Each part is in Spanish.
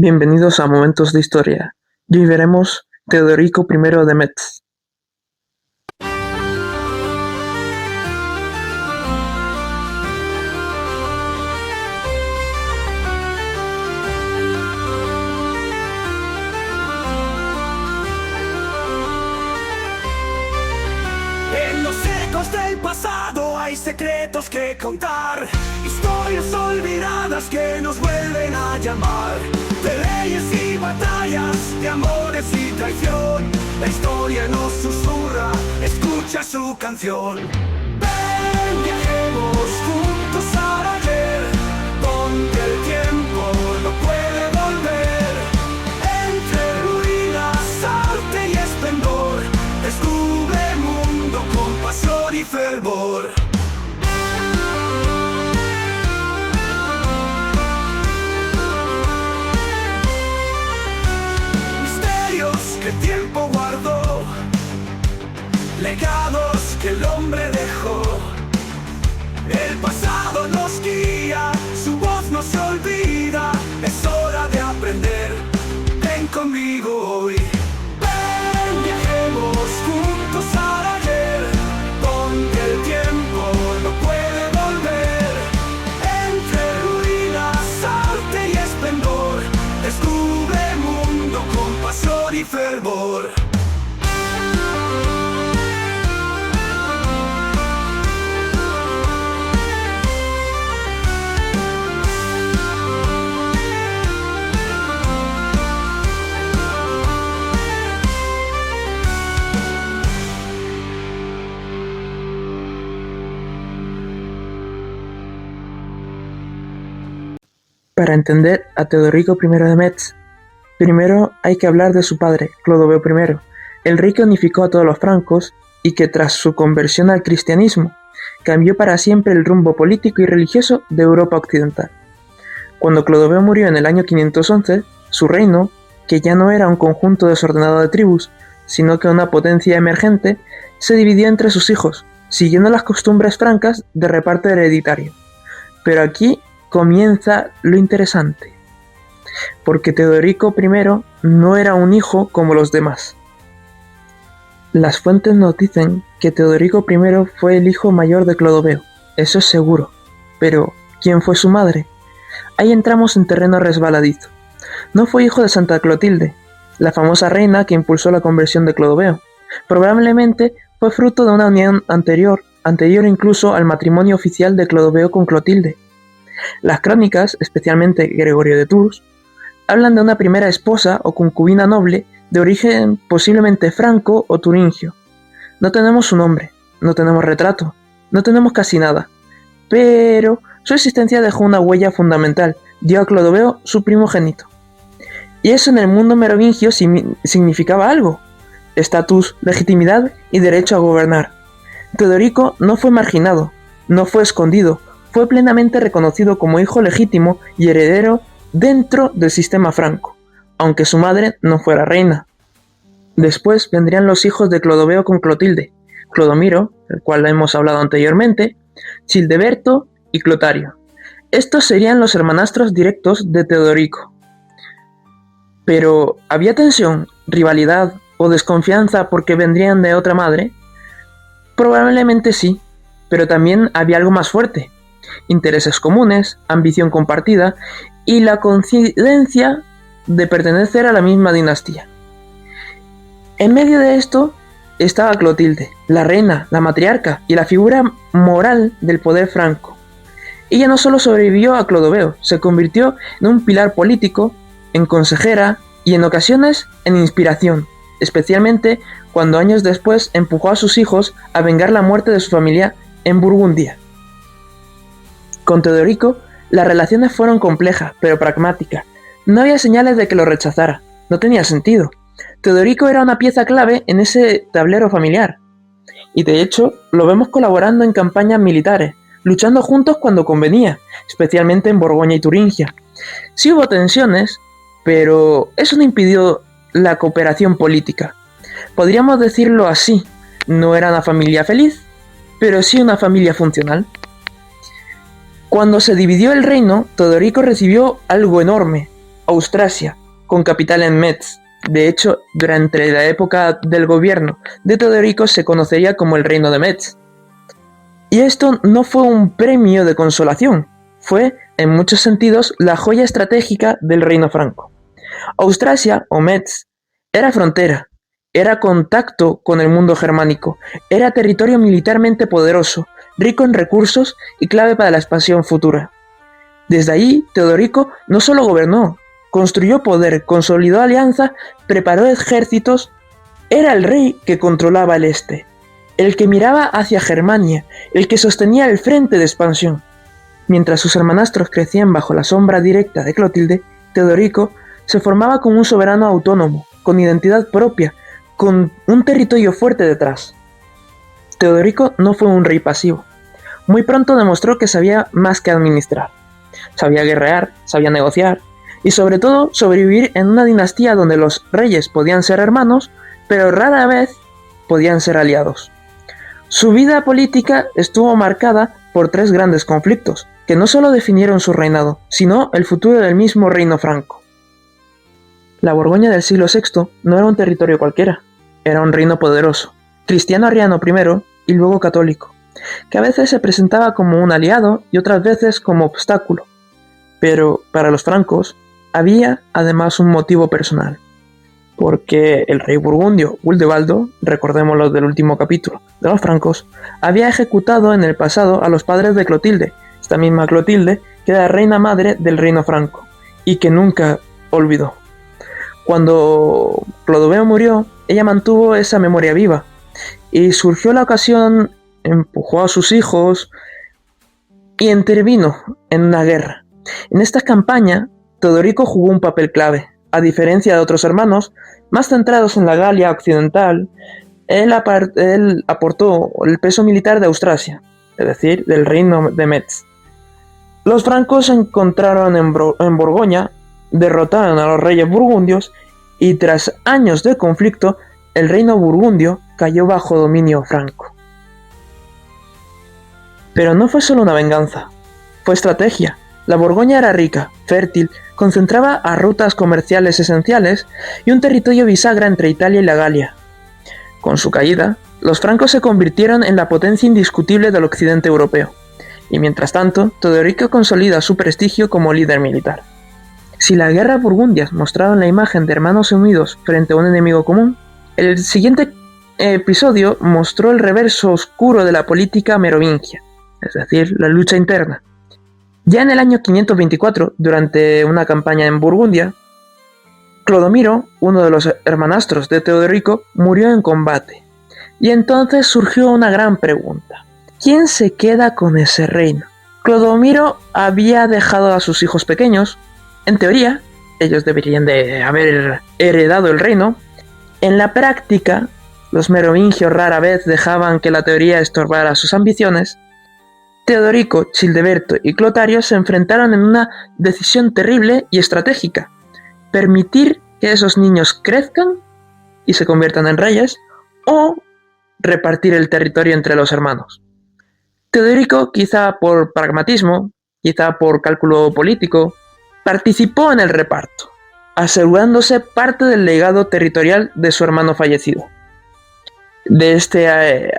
Bienvenidos a Momentos de Historia. Y hoy veremos Teodorico I de Metz. En los ecos del pasado hay secretos que contar, historias olvidadas que nos vuelven a llamar. De leyes y batallas, de amores y traición, la historia nos susurra, escucha su canción. Ven, viajemos juntos al ayer, donde el tiempo no puede volver. Entre ruinas, arte y esplendor, descubre el mundo con pasión y fervor. Que el tiempo guardó, legados que el hombre dejó. El pasado nos guía, su voz no se olvida. Es hora de aprender, ven conmigo hoy. Ven, viajemos juntos al ayer, donde el tiempo no puede volver. Entre ruinas, arte y esplendor, descubre el mundo con pasión y fervor. Para entender a Teodorico I de Metz, primero hay que hablar de su padre, Clodoveo I, el rey que unificó a todos los francos y que tras su conversión al cristianismo, cambió para siempre el rumbo político y religioso de Europa occidental. Cuando Clodoveo murió en el año 511, su reino, que ya no era un conjunto desordenado de tribus, sino que una potencia emergente, se dividió entre sus hijos, siguiendo las costumbres francas de reparto hereditario. Pero aquí comienza lo interesante, porque Teodorico I no era un hijo como los demás. Las fuentes nos dicen que Teodorico I fue el hijo mayor de Clodoveo, eso es seguro, pero ¿quién fue su madre? Ahí entramos en terreno resbaladizo. No fue hijo de Santa Clotilde, la famosa reina que impulsó la conversión de Clodoveo. Probablemente fue fruto de una unión anterior incluso al matrimonio oficial de Clodoveo con Clotilde. Las crónicas, especialmente Gregorio de Tours, hablan de una primera esposa o concubina noble de origen posiblemente franco o turingio. No tenemos su nombre, no tenemos retrato, no tenemos casi nada, pero su existencia dejó una huella fundamental, dio a Clodoveo su primogénito. Y eso en el mundo merovingio significaba algo: estatus, legitimidad y derecho a gobernar. Teodorico no fue marginado, no fue escondido, fue plenamente reconocido como hijo legítimo y heredero dentro del sistema franco, aunque su madre no fuera reina. Después vendrían los hijos de Clodoveo con Clotilde, Clodomiro, el cual hemos hablado anteriormente, Childeberto y Clotario. Estos serían los hermanastros directos de Teodorico. Pero, ¿había tensión, rivalidad o desconfianza porque vendrían de otra madre? Probablemente sí, pero también había algo más fuerte: intereses comunes, ambición compartida y la coincidencia de pertenecer a la misma dinastía. En medio de esto estaba Clotilde, la reina, la matriarca y la figura moral del poder franco. Ella no solo sobrevivió a Clodoveo, se convirtió en un pilar político, en consejera y en ocasiones en inspiración, especialmente cuando años después empujó a sus hijos a vengar la muerte de su familia en Burgundia. Con Teodorico, las relaciones fueron complejas, pero pragmáticas. No había señales de que lo rechazara, no tenía sentido. Teodorico era una pieza clave en ese tablero familiar. Y de hecho, lo vemos colaborando en campañas militares, luchando juntos cuando convenía, especialmente en Borgoña y Turingia. Sí hubo tensiones, pero eso no impidió la cooperación política. Podríamos decirlo así: no era una familia feliz, pero sí una familia funcional. Cuando se dividió el reino, Teodorico recibió algo enorme: Austrasia, con capital en Metz. De hecho, durante la época del gobierno de Teodorico se conocería como el Reino de Metz. Y esto no fue un premio de consolación, fue, en muchos sentidos, la joya estratégica del reino franco. Austrasia, o Metz, era frontera, era contacto con el mundo germánico, era territorio militarmente poderoso, rico en recursos y clave para la expansión futura. Desde allí, Teodorico no solo gobernó, construyó poder, consolidó alianzas, preparó ejércitos, era el rey que controlaba el este, el que miraba hacia Germania, el que sostenía el frente de expansión. Mientras sus hermanastros crecían bajo la sombra directa de Clotilde, Teodorico se formaba como un soberano autónomo, con identidad propia, con un territorio fuerte detrás. Teodorico no fue un rey pasivo. Muy pronto demostró que sabía más que administrar. Sabía guerrear, sabía negociar y sobre todo sobrevivir en una dinastía donde los reyes podían ser hermanos, pero rara vez podían ser aliados. Su vida política estuvo marcada por 3 grandes conflictos, que no solo definieron su reinado, sino el futuro del mismo reino franco. La Borgoña del siglo VI no era un territorio cualquiera, era un reino poderoso, cristiano arriano primero y luego católico, que a veces se presentaba como un aliado y otras veces como obstáculo. Pero para los francos había además un motivo personal, porque el rey burgundio Wildevaldo, recordémoslo del último capítulo de los francos, había ejecutado en el pasado a los padres de Clotilde, esta misma Clotilde que era reina madre del reino franco, y que nunca olvidó. Cuando Clodoveo murió, ella mantuvo esa memoria viva, y surgió la ocasión, empujó a sus hijos y intervino en una guerra. En esta campaña, Teodorico jugó un papel clave. A diferencia de otros hermanos, más centrados en la Galia occidental, él aportó el peso militar de Austrasia, es decir, del reino de Metz. Los francos se encontraron en Borgoña, derrotaron a los reyes burgundios y tras años de conflicto, el reino burgundio cayó bajo dominio franco. Pero no fue solo una venganza, fue estrategia. La Borgoña era rica, fértil, concentraba a rutas comerciales esenciales y un territorio bisagra entre Italia y la Galia. Con su caída, los francos se convirtieron en la potencia indiscutible del occidente europeo, y mientras tanto, Teodorico consolida su prestigio como líder militar. Si las guerras burgundias mostraron la imagen de hermanos unidos frente a un enemigo común, el siguiente episodio mostró el reverso oscuro de la política merovingia, es decir, la lucha interna. Ya en el año 524, durante una campaña en Burgundia, Clodomiro, uno de los hermanastros de Teodorico, murió en combate. Y entonces surgió una gran pregunta. ¿Quién se queda con ese reino? Clodomiro había dejado a sus hijos pequeños. En teoría, ellos deberían de haber heredado el reino. En la práctica, los merovingios rara vez dejaban que la teoría estorbara sus ambiciones. Teodorico, Childeberto y Clotario se enfrentaron en una decisión terrible y estratégica: permitir que esos niños crezcan y se conviertan en reyes, o repartir el territorio entre los hermanos. Teodorico, quizá por pragmatismo, quizá por cálculo político, participó en el reparto, asegurándose parte del legado territorial de su hermano fallecido. De este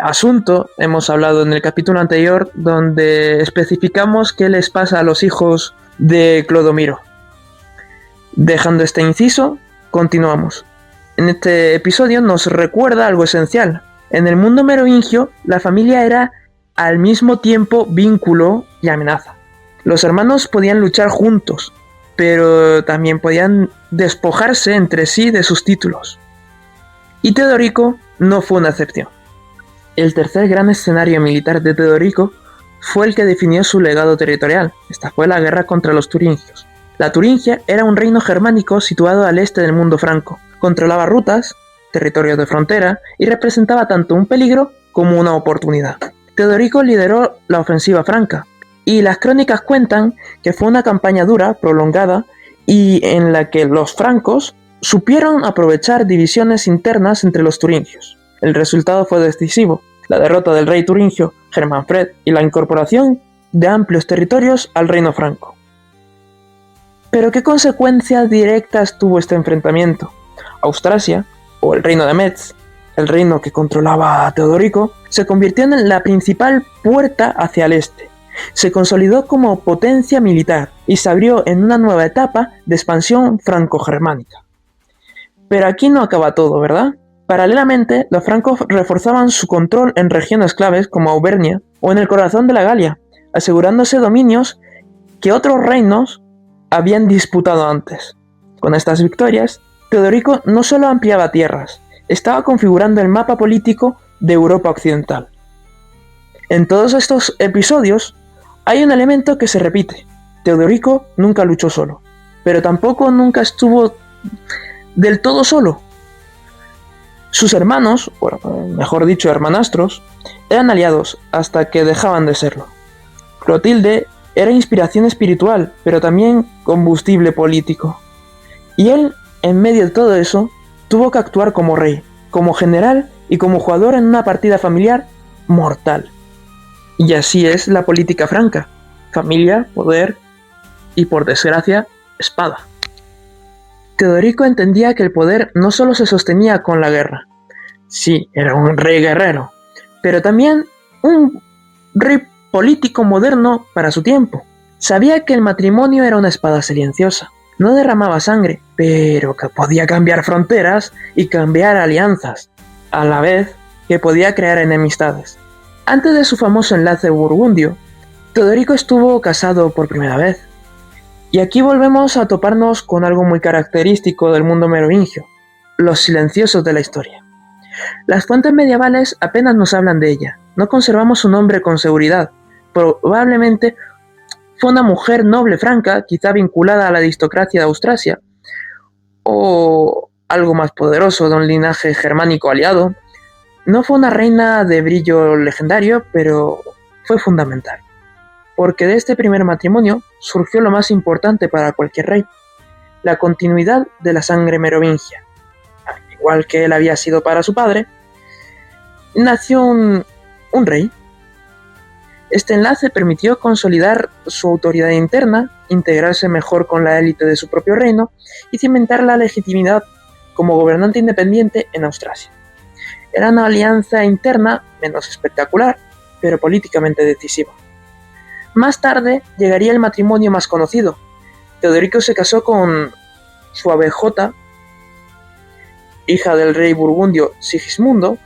asunto hemos hablado en el capítulo anterior, donde especificamos qué les pasa a los hijos de Clodomiro. Dejando este inciso, continuamos. En este episodio nos recuerda algo esencial. En el mundo merovingio, la familia era al mismo tiempo vínculo y amenaza. Los hermanos podían luchar juntos, pero también podían despojarse entre sí de sus títulos. Y Teodorico no fue una excepción. El tercer gran escenario militar de Teodorico fue el que definió su legado territorial. Esta fue la guerra contra los turingios. La Turingia era un reino germánico situado al este del mundo franco. Controlaba rutas, territorios de frontera y representaba tanto un peligro como una oportunidad. Teodorico lideró la ofensiva franca, y las crónicas cuentan que fue una campaña dura, prolongada, y en la que los francos supieron aprovechar divisiones internas entre los turingios. El resultado fue decisivo: la derrota del rey turingio Germanfred y la incorporación de amplios territorios al reino franco. Pero ¿qué consecuencias directas tuvo este enfrentamiento? Austrasia, o el reino de Metz, el reino que controlaba a Teodorico, se convirtió en la principal puerta hacia el este. Se consolidó como potencia militar y se abrió en una nueva etapa de expansión franco-germánica. Pero aquí no acaba todo, ¿verdad? Paralelamente, los francos reforzaban su control en regiones claves como Auvernia o en el corazón de la Galia, asegurándose dominios que otros reinos habían disputado antes. Con estas victorias, Teodorico no solo ampliaba tierras, estaba configurando el mapa político de Europa occidental. En todos estos episodios hay un elemento que se repite. Teodorico nunca luchó solo, pero tampoco nunca estuvo del todo solo. Sus hermanos, o mejor dicho hermanastros, eran aliados hasta que dejaban de serlo. Clotilde era inspiración espiritual, pero también combustible político. Y él, en medio de todo eso, tuvo que actuar como rey, como general y como jugador en una partida familiar mortal. Y así es la política franca: familia, poder y, por desgracia, espada. Teodorico entendía que el poder no solo se sostenía con la guerra. Sí, era un rey guerrero, pero también un rey político moderno para su tiempo. Sabía que el matrimonio era una espada silenciosa. No derramaba sangre, pero que podía cambiar fronteras y cambiar alianzas, a la vez que podía crear enemistades. Antes de su famoso enlace burgundio, Teodorico estuvo casado por primera vez. Y aquí volvemos a toparnos con algo muy característico del mundo merovingio: los silenciosos de la historia. Las fuentes medievales apenas nos hablan de ella, no conservamos su nombre con seguridad. Probablemente fue una mujer noble franca, quizá vinculada a la aristocracia de Austrasia, o algo más poderoso, de un linaje germánico aliado. No fue una reina de brillo legendario, pero fue fundamental, porque de este primer matrimonio surgió lo más importante para cualquier rey: la continuidad de la sangre merovingia. Al igual que él había sido para su padre, nació un rey. Este enlace permitió consolidar su autoridad interna, integrarse mejor con la élite de su propio reino y cimentar la legitimidad como gobernante independiente en Austrasia. Era una alianza interna menos espectacular, pero políticamente decisiva. Más tarde llegaría el matrimonio más conocido. Teodorico se casó con Suabejota, hija del rey burgundio Sigismundo.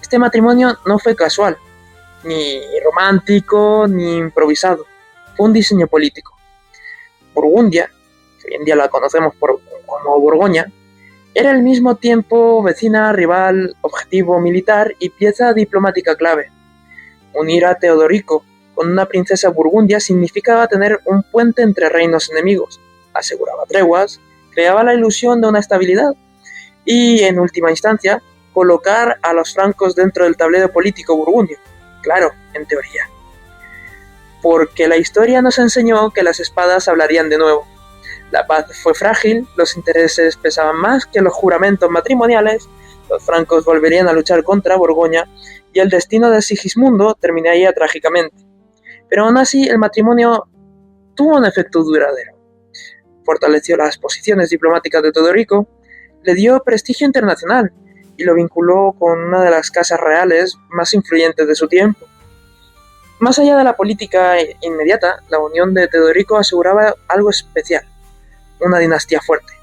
Este matrimonio no fue casual, ni romántico, ni improvisado. Fue un diseño político. Burgundia, que hoy en día la conocemos como Borgoña, era al mismo tiempo vecina, rival, objetivo militar y pieza diplomática clave. Unir a Teodorico con una princesa burgundia significaba tener un puente entre reinos enemigos, aseguraba treguas, creaba la ilusión de una estabilidad y, en última instancia, colocar a los francos dentro del tablero político burgundio. Claro, en teoría. Porque la historia nos enseñó que las espadas hablarían de nuevo. La paz fue frágil, los intereses pesaban más que los juramentos matrimoniales, los francos volverían a luchar contra Borgoña y el destino de Sigismundo terminaría trágicamente. Pero aún así el matrimonio tuvo un efecto duradero. Fortaleció las posiciones diplomáticas de Teodorico, le dio prestigio internacional y lo vinculó con una de las casas reales más influyentes de su tiempo. Más allá de la política inmediata, la unión de Teodorico aseguraba algo especial: una dinastía fuerte.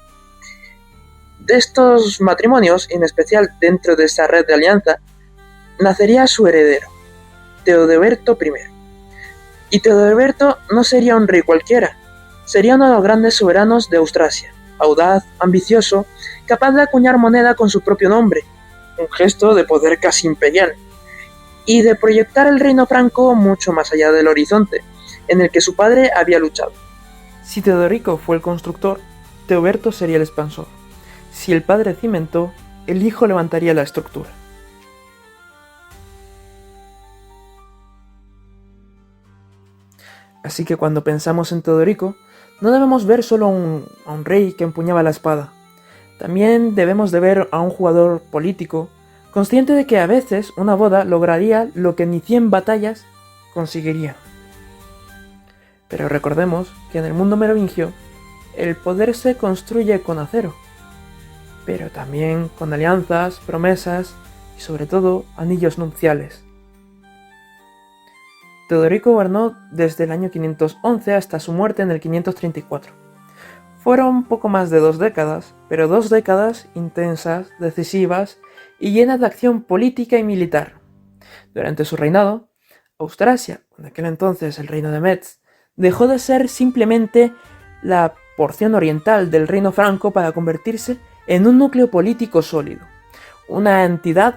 De estos matrimonios, en especial dentro de esta red de alianza, nacería su heredero, Teodeberto I. Y Teodeberto no sería un rey cualquiera, sería uno de los grandes soberanos de Austrasia, audaz, ambicioso, capaz de acuñar moneda con su propio nombre, un gesto de poder casi imperial, y de proyectar el reino franco mucho más allá del horizonte en el que su padre había luchado. Si Teodorico fue el constructor, Teoberto sería el expansor. Si el padre cimentó, el hijo levantaría la estructura. Así que cuando pensamos en Teodorico, no debemos ver solo a un rey que empuñaba la espada. También debemos de ver a un jugador político, consciente de que a veces una boda lograría lo que ni 100 batallas conseguiría. Pero recordemos que en el mundo merovingio, el poder se construye con acero, pero también con alianzas, promesas y sobre todo anillos nupciales. Teodorico gobernó desde el año 511 hasta su muerte en el 534. Fueron poco más de 2 décadas, pero 2 décadas intensas, decisivas y llenas de acción política y militar. Durante su reinado, Austrasia, en aquel entonces el reino de Metz, dejó de ser simplemente la porción oriental del reino franco para convertirse en un núcleo político sólido, una entidad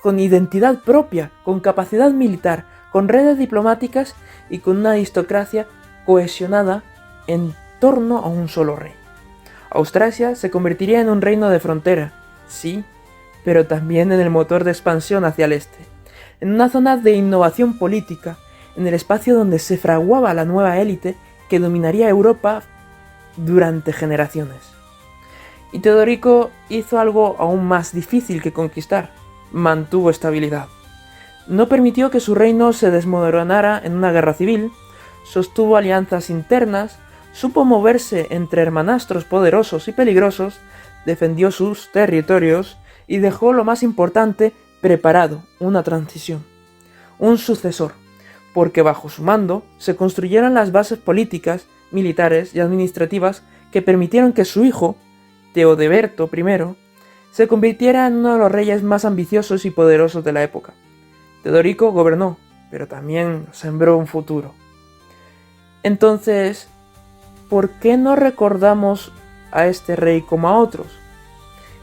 con identidad propia, con capacidad militar, con redes diplomáticas y con una aristocracia cohesionada en torno a un solo rey. Austrasia se convertiría en un reino de frontera, sí, pero también en el motor de expansión hacia el este, en una zona de innovación política, en el espacio donde se fraguaba la nueva élite que dominaría Europa durante generaciones. Y Teodorico hizo algo aún más difícil que conquistar: mantuvo estabilidad. No permitió que su reino se desmoronara en una guerra civil, sostuvo alianzas internas, supo moverse entre hermanastros poderosos y peligrosos, defendió sus territorios y dejó lo más importante preparado: una transición, un sucesor, porque bajo su mando se construyeron las bases políticas, militares y administrativas que permitieron que su hijo, Teodeberto I, se convirtiera en uno de los reyes más ambiciosos y poderosos de la época. Teodorico gobernó, pero también sembró un futuro. Entonces, ¿por qué no recordamos a este rey como a otros?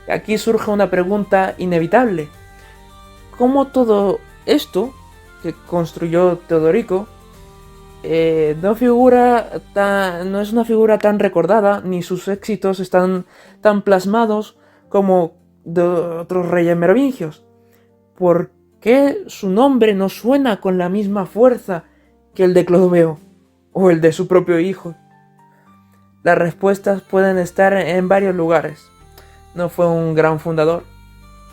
Aquí surge una pregunta inevitable. ¿Cómo todo esto que construyó Teodorico no es una figura tan recordada, ni sus éxitos están tan plasmados como de otros reyes merovingios? ¿Por qué su nombre no suena con la misma fuerza que el de Clodoveo o el de su propio hijo? Las respuestas pueden estar en varios lugares. No fue un gran fundador.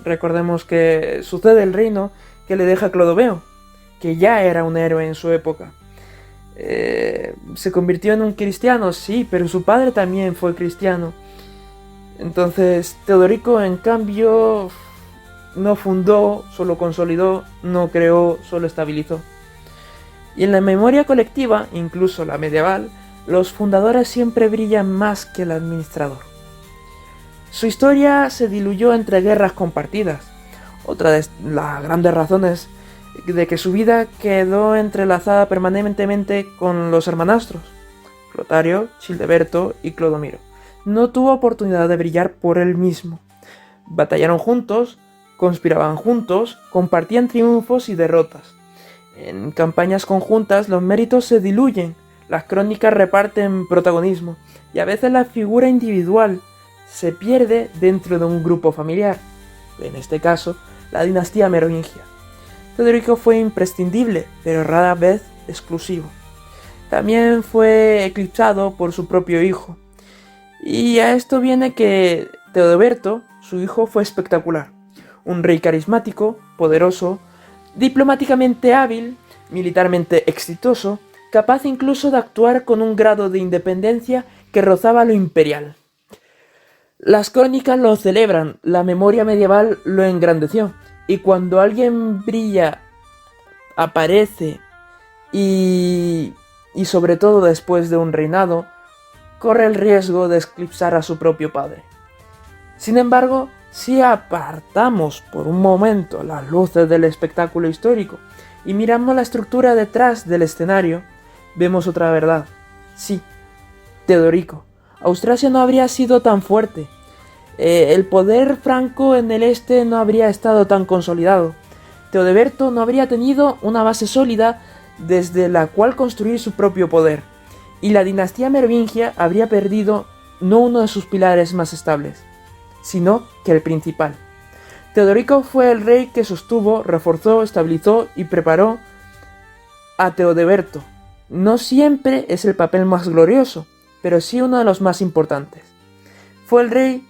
Recordemos que sucede el reino que le deja Clodoveo, que ya era un héroe en su época. Se convirtió en un cristiano, sí, pero su padre también fue cristiano. Entonces Teodorico, en cambio, no fundó, solo consolidó, no creó, solo estabilizó. Y en la memoria colectiva, incluso la medieval, los fundadores siempre brillan más que el administrador. Su historia se diluyó entre guerras compartidas. Otra de las grandes razones de que su vida quedó entrelazada permanentemente con los hermanastros, Clotario, Childeberto y Clodomiro. No tuvo oportunidad de brillar por él mismo. Batallaron juntos, conspiraban juntos, compartían triunfos y derrotas. En campañas conjuntas los méritos se diluyen, las crónicas reparten protagonismo y a veces la figura individual se pierde dentro de un grupo familiar, en este caso la dinastía merovingia. Teodorico fue imprescindible, pero rara vez exclusivo. También fue eclipsado por su propio hijo. Y a esto viene que Teodeberto, su hijo, fue espectacular. Un rey carismático, poderoso, diplomáticamente hábil, militarmente exitoso, capaz incluso de actuar con un grado de independencia que rozaba lo imperial. Las crónicas lo celebran, la memoria medieval lo engrandeció, y cuando alguien brilla, aparece y sobre todo después de un reinado, corre el riesgo de eclipsar a su propio padre. Sin embargo, si apartamos por un momento las luces del espectáculo histórico y miramos la estructura detrás del escenario, vemos otra verdad. Sí, Teodorico, Austrasia no habría sido tan fuerte. El poder franco en el este no habría estado tan consolidado. Teodeberto no habría tenido una base sólida desde la cual construir su propio poder. Y la dinastía merovingia habría perdido no uno de sus pilares más estables, sino que el principal. Teodorico fue el rey que sostuvo, reforzó, estabilizó y preparó a Teodeberto. No siempre es el papel más glorioso, pero sí uno de los más importantes. Fue el rey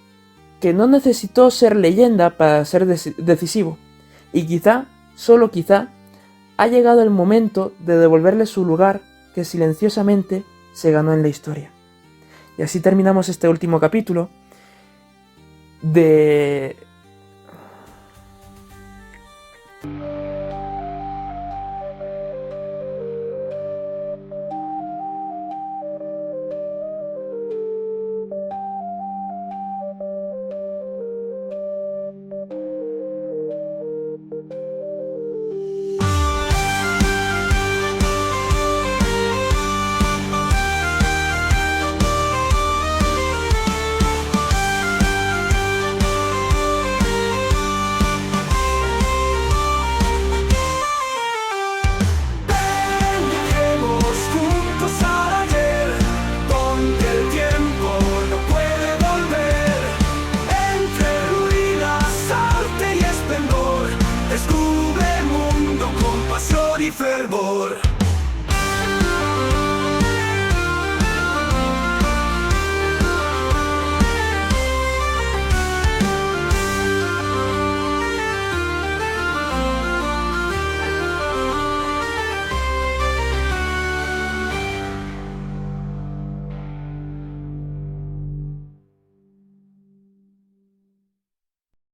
que no necesitó ser leyenda para ser decisivo, y quizá, solo quizá, ha llegado el momento de devolverle su lugar que silenciosamente se ganó en la historia. Y así terminamos este último capítulo de